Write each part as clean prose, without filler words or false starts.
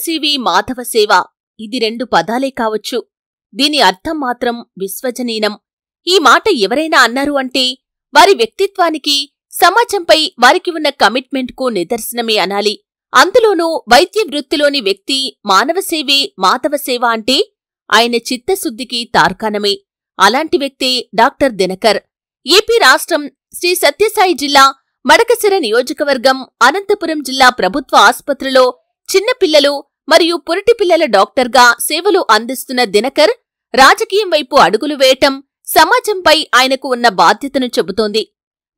మానవసేవి మాధవసేవ ఇది రెండు పదాలే కావచ్చు. దీని అర్థం మాత్రం విశ్వజనీనం. ఈ మాట ఎవరైనా అన్నారు అంటే వారి వ్యక్తిత్వానికి, సమాజంపై వారికి ఉన్న కమిట్మెంట్కు నిదర్శనమే అనాలి. అందులోనూ వైద్య వృత్తిలోని వ్యక్తి మానవసేవే మాధవసేవ అంటే ఆయన చిత్తశుద్ధికి తార్కాణమే. అలాంటి వ్యక్తే డాక్టర్ దినకర్. ఏపీ రాష్ట్రం శ్రీ సత్యసాయి జిల్లా మడకశిర నియోజకవర్గం అనంతపురం జిల్లా ప్రభుత్వ ఆస్పత్రిలో చిన్నపిల్లలు మరియు పురిటి పిల్లల డాక్టర్గా సేవలు అందిస్తున్న దినకర్ రాజకీయం వైపు అడుగులు వేయటం సమాజంపై ఆయనకు ఉన్న బాధ్యతను చెబుతోంది.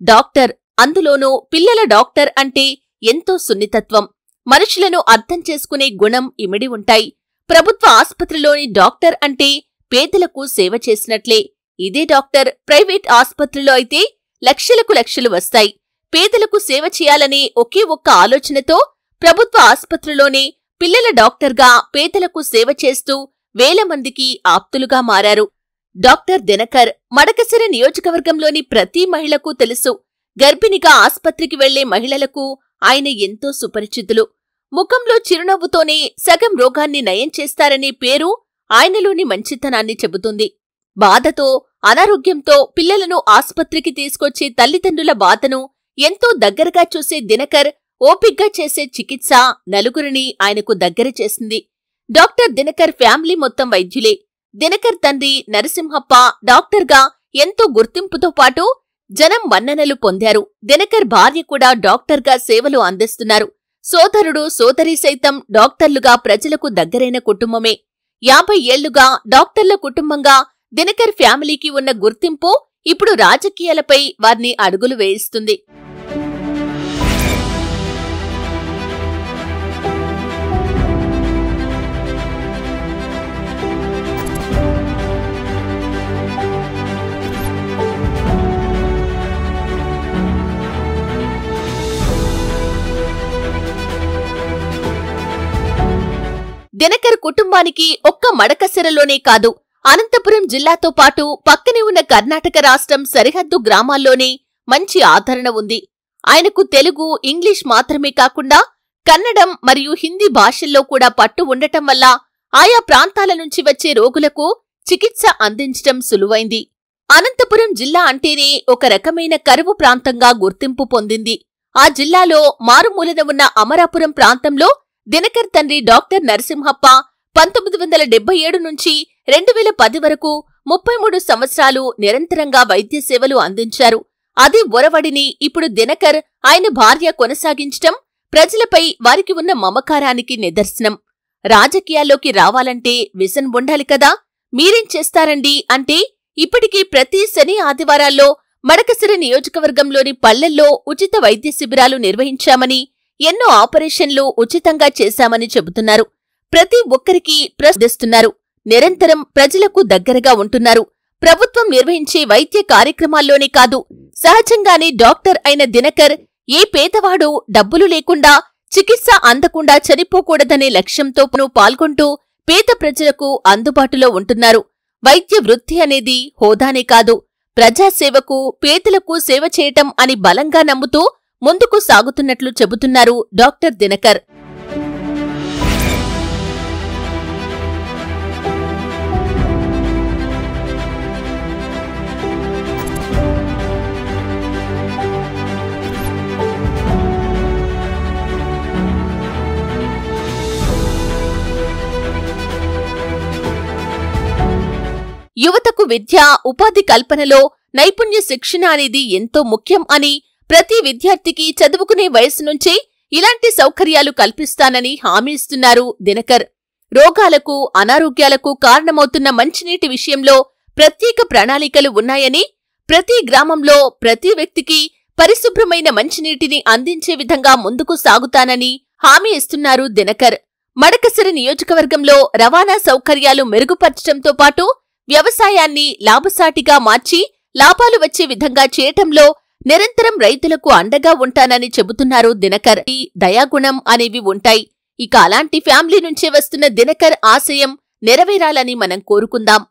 డాక్టర్, అందులోనూ పిల్లల డాక్టర్ అంటే ఎంతో సున్నితత్వం, మనుషులను అర్థం చేసుకునే గుణం ఇమిడి ఉంటాయి. ప్రభుత్వ ఆస్పత్రిలోని డాక్టర్ అంటే పేదలకు సేవ చేసినట్లే. ఇదే డాక్టర్ ప్రైవేట్ ఆస్పత్రిలో అయితే లక్షలకు లక్షలు వస్తాయి. పేదలకు సేవ చేయాలనే ఒకే ఒక్క ఆలోచనతో ప్రభుత్వ ఆస్పత్రిలోనే పిల్లల డాక్టర్గా పేదలకు సేవ చేస్తూ వేల మందికి ఆప్తులుగా మారారు. డాక్టర్ దినకర్ మడకశిర నియోజకవర్గంలోని ప్రతి మహిళకు తెలుసు. గర్భిణిగా ఆస్పత్రికి వెళ్లే మహిళలకు ఆయన ఎంతో సుపరిచితులు. ముఖంలో చిరునవ్వుతోనే సగం రోగాన్ని నయం చేస్తారనే పేరు ఆయనలోని మంచితనాన్ని చెబుతుంది. బాధతో, అనారోగ్యంతో పిల్లలను ఆస్పత్రికి తీసుకొచ్చే తల్లిదండ్రుల బాధను ఎంతో దగ్గరగా చూసే దినకర్ ఓపిగ్గా చేసే చికిత్స నలుగురిని ఆయనకు దగ్గర చేసింది. డాక్టర్ దినకర్ ఫ్యామిలీ మొత్తం వైద్యులే. దినకర్ తండ్రి నరసింహప్ప డాక్టర్గా ఎంతో గుర్తింపుతో పాటు జనం మన్ననలు పొందారు. దినకర్ భార్య కూడా డాక్టర్గా సేవలు అందిస్తున్నారు. సోదరుడు, సోదరి సైతం డాక్టర్లుగా ప్రజలకు దగ్గరైన కుటుంబమే. 50 ఏళ్లుగా డాక్టర్ల కుటుంబంగా దినకర్ ఫ్యామిలీకి ఉన్న గుర్తింపు ఇప్పుడు రాజకీయాలపై వారిని అడుగులు వేయిస్తుంది. దినకర్ కుటుంబానికి ఒక్క మడకశిరలోనే కాదు, అనంతపురం జిల్లాతో పాటు పక్కనే ఉన్న కర్ణాటక రాష్ట్రం సరిహద్దు గ్రామాల్లోనే మంచి ఆదరణ ఉంది. ఆయనకు తెలుగు, ఇంగ్లీష్ మాత్రమే కాకుండా కన్నడం మరియు హిందీ భాషల్లో కూడా పట్టు ఉండటం వల్ల ఆయా ప్రాంతాల నుంచి వచ్చే రోగులకు చికిత్స అందించటం సులువైంది. అనంతపురం జిల్లా అంటేనే ఒక రకమైన కరువు ప్రాంతంగా గుర్తింపు పొందింది. ఆ జిల్లాలో మారుమూలన ఉన్న అమరాపురం ప్రాంతంలో దినకర్ తండ్రి డాక్టర్ నరసింహప్ప 1977 నుంచి 2010 వరకు 33 సంవత్సరాలు నిరంతరంగా వైద్య సేవలు అందించారు. అదే ఒరవడిని ఇప్పుడు దినకర్, ఆయన భార్య కొనసాగించటం ప్రజలపై వారికి ఉన్న మమకారానికి నిదర్శనం. రాజకీయాల్లోకి రావాలంటే విజన్ ఉండాలి కదా. మీరేం చేస్తారండి అంటే ఇప్పటికీ ప్రతి శని ఆదివారాల్లో మడకశిర నియోజకవర్గంలోని పల్లెల్లో ఉచిత వైద్య శిబిరాలు నిర్వహించామని, ఎన్నో ఆపరేషన్లు ఉచితంగా చేశామని చెబుతున్నారు. ప్రతి ఒక్కరికి ప్రశ్నిస్తున్నారు. నిరంతరం ప్రజలకు దగ్గరగా ఉంటున్నారు. ప్రభుత్వం నిర్వహించే వైద్య కార్యక్రమాల్లోనే కాదు, సహజంగానే డాక్టర్ అయిన దినకర్ ఏ పేదవాడు డబ్బులు లేకుండా, చికిత్స అందకుండా చనిపోకూడదనే లక్ష్యంతో పాల్గొంటూ పేద ప్రజలకు అందుబాటులో ఉంటున్నారు. వైద్య వృత్తి అనేది హోదానే కాదు, ప్రజాసేవకు, పేదలకు సేవ చేయటం అని బలంగా నమ్ముతూ ముందుకు సాగుతున్నట్లు చెబుతున్నారు డాక్టర్ దినకర్. యువతకు విద్య, ఉపాధి కల్పనలో నైపుణ్య శిక్షణ అనేది ఎంతో ముఖ్యం అని, ప్రతి విద్యార్థికి చదువుకునే వయసు నుంచే ఇలాంటి సౌకర్యాలు కల్పిస్తానని హామీ ఇస్తున్నారు దినకర్. రోగాలకు, అనారోగ్యాలకు కారణమవుతున్న మంచినీటి విషయంలో ప్రత్యేక ప్రణాళికలు ఉన్నాయని, ప్రతి గ్రామంలో ప్రతి వ్యక్తికి పరిశుభ్రమైన మంచినీటిని అందించే విధంగా ముందుకు సాగుతానని హామీ ఇస్తున్నారు దినకర్. మడకశిర నియోజకవర్గంలో రవాణా సౌకర్యాలు మెరుగుపరచడంతో పాటు వ్యవసాయాన్ని లాభసాటిగా మార్చి లాభాలు వచ్చే విధంగా చేయటంలో నిరంతరం రైతులకు అండగా ఉంటానని చెబుతున్నారు దినకర్. దయాగుణం అనేవి ఉంటాయి. ఇక అలాంటి ఫ్యామిలీ నుంచే వస్తున్న దినకర్ ఆశయం నెరవేరాలని మనం కోరుకుందాం.